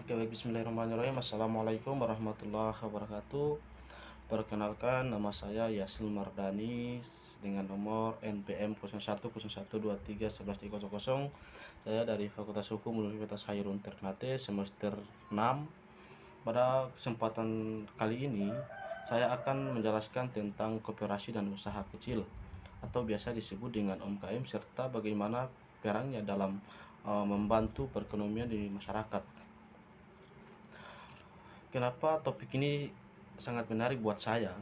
Oke, baik, bismillahirrahmanirrahim. Assalamualaikum warahmatullahi wabarakatuh. Perkenalkan, nama saya Yasil Mardani dengan nomor NPM 0101231130. Saya dari Fakultas Hukum Universitas Hairun Ternate semester 6. Pada kesempatan kali ini, saya akan menjelaskan tentang koperasi dan usaha kecil atau biasa disebut dengan UMKM serta bagaimana perannya dalam membantu perekonomian di masyarakat. Kenapa topik ini sangat menarik buat saya?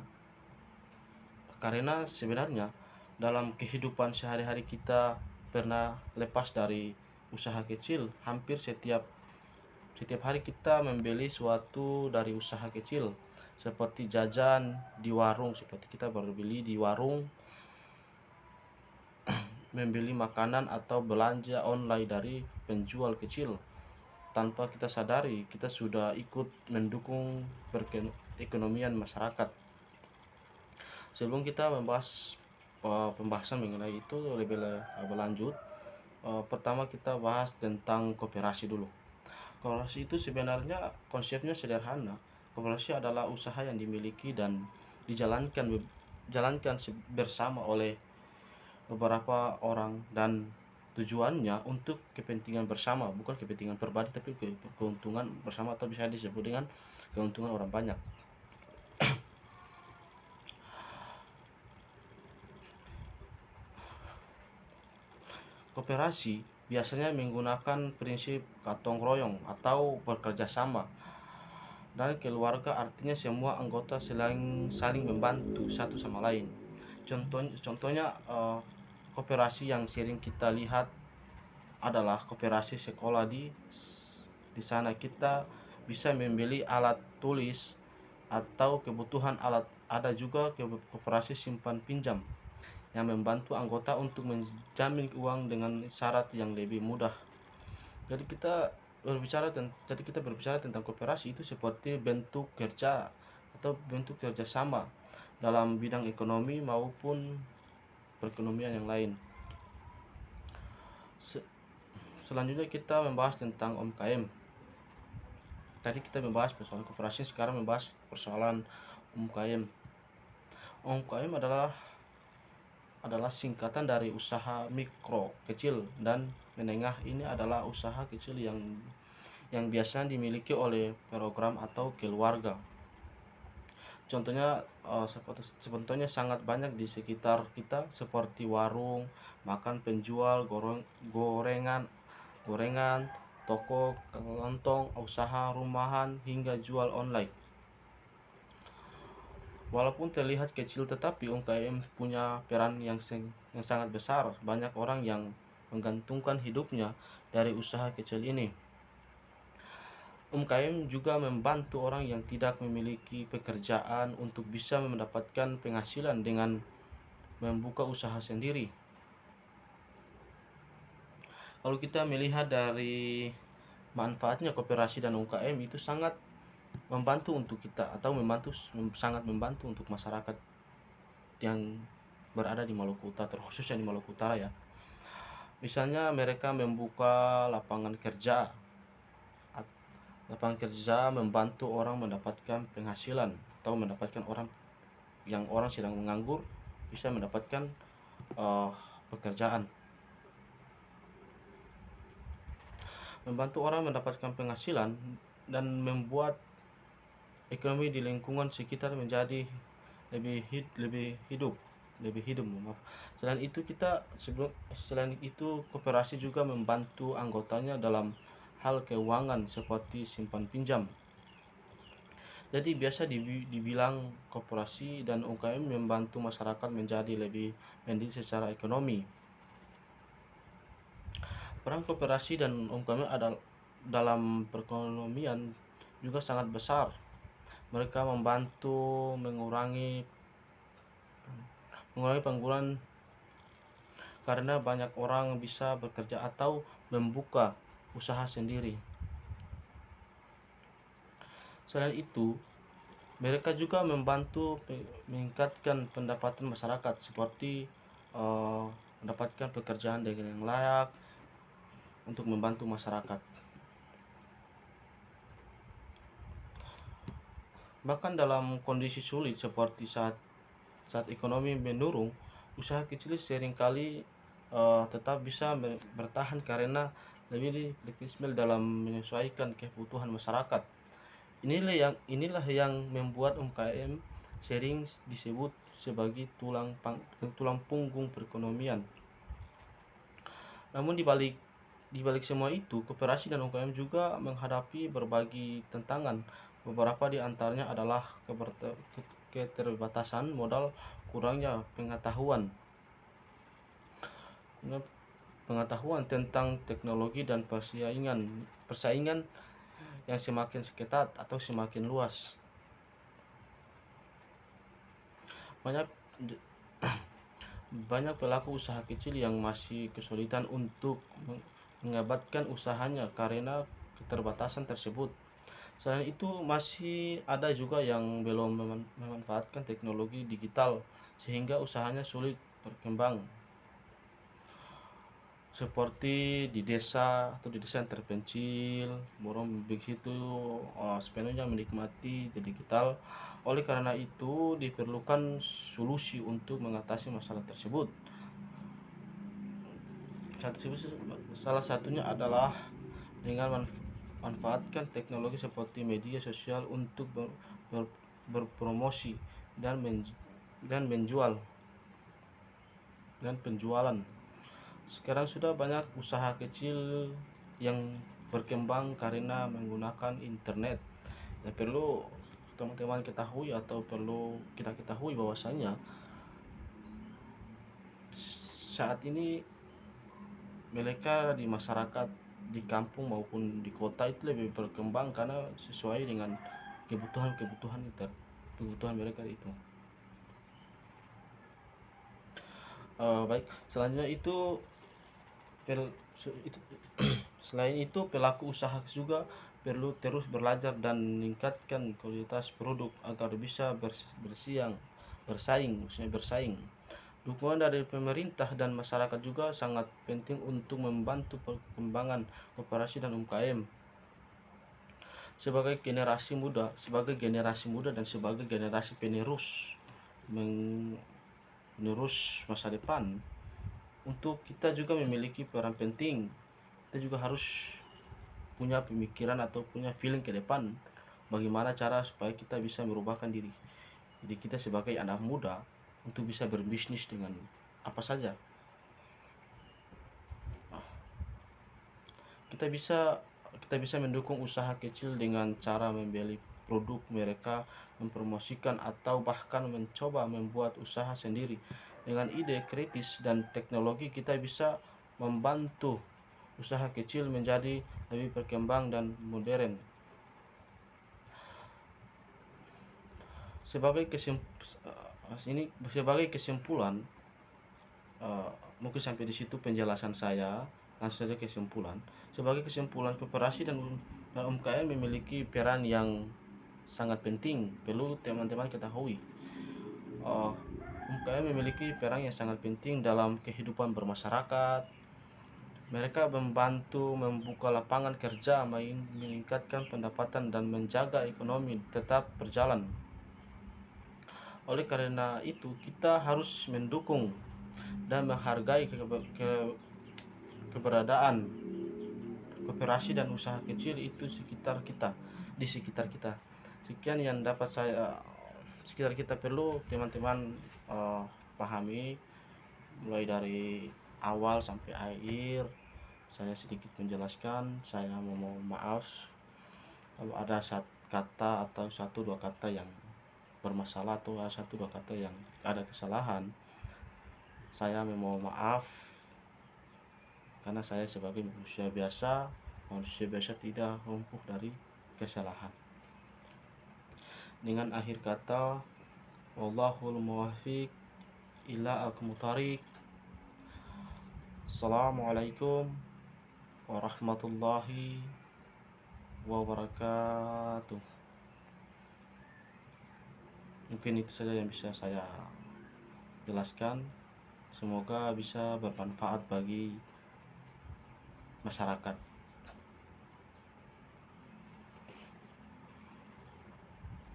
Karena sebenarnya dalam kehidupan sehari-hari kita pernah lepas dari usaha kecil. Hampir setiap hari kita membeli suatu dari usaha kecil, seperti jajan di warung, seperti kita berbeli di warung, membeli makanan atau belanja online dari penjual kecil. Tanpa kita sadari, kita sudah ikut mendukung perekonomian masyarakat. Sebelum kita membahas pembahasan mengenai itu lebih lanjut, pertama kita bahas tentang koperasi dulu. Koperasi itu sebenarnya konsepnya sederhana. Koperasi adalah usaha yang dimiliki dan dijalankan bersama oleh beberapa orang, dan tujuannya untuk kepentingan bersama, bukan kepentingan pribadi tapi keuntungan bersama, atau bisa disebut dengan keuntungan orang banyak. Koperasi biasanya menggunakan prinsip gotong royong atau bekerja sama dan keluarga, artinya semua anggota saling membantu satu sama lain. Contohnya koperasi yang sering kita lihat adalah koperasi sekolah. Di sana kita bisa membeli alat tulis atau kebutuhan alat. Ada juga koperasi simpan pinjam yang membantu anggota untuk menjamin uang dengan syarat yang lebih mudah. Jadi kita berbicara tentang koperasi itu seperti bentuk kerja atau bentuk kerjasama dalam bidang ekonomi maupun perekonomian yang lain. Selanjutnya kita membahas tentang UMKM. Tadi kita membahas persoalan koperasi, sekarang membahas persoalan UMKM. UMKM adalah singkatan dari usaha mikro, kecil, dan menengah. Ini adalah usaha kecil yang biasanya dimiliki oleh program atau keluarga. Contohnya sebetulnya sangat banyak di sekitar kita, seperti warung makan, penjual gorengan, toko kelontong, usaha rumahan, hingga jual online. Walaupun terlihat kecil, tetapi UMKM punya peran yang sangat besar. Banyak orang yang menggantungkan hidupnya dari usaha kecil ini. UMKM juga membantu orang yang tidak memiliki pekerjaan untuk bisa mendapatkan penghasilan dengan membuka usaha sendiri. Kalau kita melihat dari manfaatnya koperasi dan UMKM, itu sangat membantu untuk kita, atau sangat membantu untuk masyarakat yang berada di Maluku Utara, terkhususnya di Maluku Utara ya. Misalnya mereka membuka lapangan kerja membantu orang mendapatkan penghasilan, atau mendapatkan orang sedang menganggur bisa mendapatkan pekerjaan. Membantu orang mendapatkan penghasilan dan membuat ekonomi di lingkungan sekitar menjadi lebih hidup. Selain itu koperasi juga membantu anggotanya dalam hal keuangan seperti simpan pinjam. Jadi biasa dibilang koperasi dan UMKM membantu masyarakat menjadi lebih mandiri secara ekonomi. Peran koperasi dan UMKM dalam perekonomian juga sangat besar. Mereka membantu mengurangi pengangguran karena banyak orang bisa bekerja atau membuka usaha sendiri. Selain itu, mereka juga membantu meningkatkan pendapatan masyarakat, seperti mendapatkan pekerjaan dengan yang layak untuk membantu masyarakat. Bahkan dalam kondisi sulit seperti saat ekonomi menurun, usaha kecil seringkali tetap bisa bertahan karena lebih fleksibel dalam menyesuaikan kebutuhan masyarakat. Inilah yang membuat UMKM sering disebut sebagai tulang punggung perekonomian. Namun di balik semua itu, koperasi dan UMKM juga menghadapi berbagai tantangan. Beberapa di antaranya adalah keterbatasan modal, kurangnya pengetahuan tentang teknologi, dan persaingan yang semakin ketat atau semakin luas. Banyak banyak pelaku usaha kecil yang masih kesulitan untuk mengabatkan usahanya karena keterbatasan tersebut. Selain itu, masih ada juga yang belum memanfaatkan teknologi digital sehingga usahanya sulit berkembang. Seperti di desa yang terpencil, belum begitu sepenuhnya menikmati digital. Oleh karena itu, diperlukan solusi untuk mengatasi masalah tersebut. Salah satunya adalah dengan manfaatkan teknologi seperti media sosial untuk berpromosi dan menjual dan penjualan. Sekarang sudah banyak usaha kecil yang berkembang karena menggunakan internet. Yang perlu teman-teman ketahui atau perlu kita ketahui bahwasanya saat ini mereka di masyarakat di kampung maupun di kota itu lebih berkembang karena sesuai dengan kebutuhan mereka itu. Baik, selanjutnya itu selain itu pelaku usaha juga perlu terus belajar dan meningkatkan kualitas produk agar bisa bersaing. Dukungan dari pemerintah dan masyarakat juga sangat penting untuk membantu perkembangan koperasi dan UMKM. Sebagai generasi muda dan sebagai generasi penerus masa depan, untuk kita juga memiliki peran penting. Kita juga harus punya pemikiran atau punya feeling ke depan bagaimana cara supaya kita bisa merubahkan diri kita sebagai anak muda untuk bisa berbisnis dengan apa saja. Kita bisa mendukung usaha kecil dengan cara membeli produk mereka, mempromosikan, atau bahkan mencoba membuat usaha sendiri. Dengan ide kritis dan teknologi, kita bisa membantu usaha kecil menjadi lebih berkembang dan modern. Sebagai kesimpulan, mungkin sampai di situ penjelasan saya. Langsung saja kesimpulan. Sebagai kesimpulan, koperasi dan UMKM memiliki peran yang sangat penting. Perlu teman-teman ketahui, UMKM memiliki peran yang sangat penting dalam kehidupan bermasyarakat. Mereka membantu membuka lapangan kerja, meningkatkan pendapatan, dan menjaga ekonomi tetap berjalan. Oleh karena itu, kita harus mendukung dan menghargai keberadaan koperasi dan usaha kecil itu di sekitar kita. Sekian yang dapat sekitar kita perlu teman-teman pahami mulai dari awal sampai akhir. Saya sedikit menjelaskan, saya mohon maaf kalau ada satu kata atau satu dua kata yang bermasalah atau satu dua kata yang ada kesalahan. Saya mohon maaf karena saya sebagai manusia biasa tidak lumpuh dari kesalahan. Dengan akhir kata, wallahul muwaffiq ila aqwamit thoriq. Assalamualaikum warahmatullahi wabarakatuh. Mungkin itu saja yang bisa saya jelaskan. Semoga bisa bermanfaat bagi masyarakat.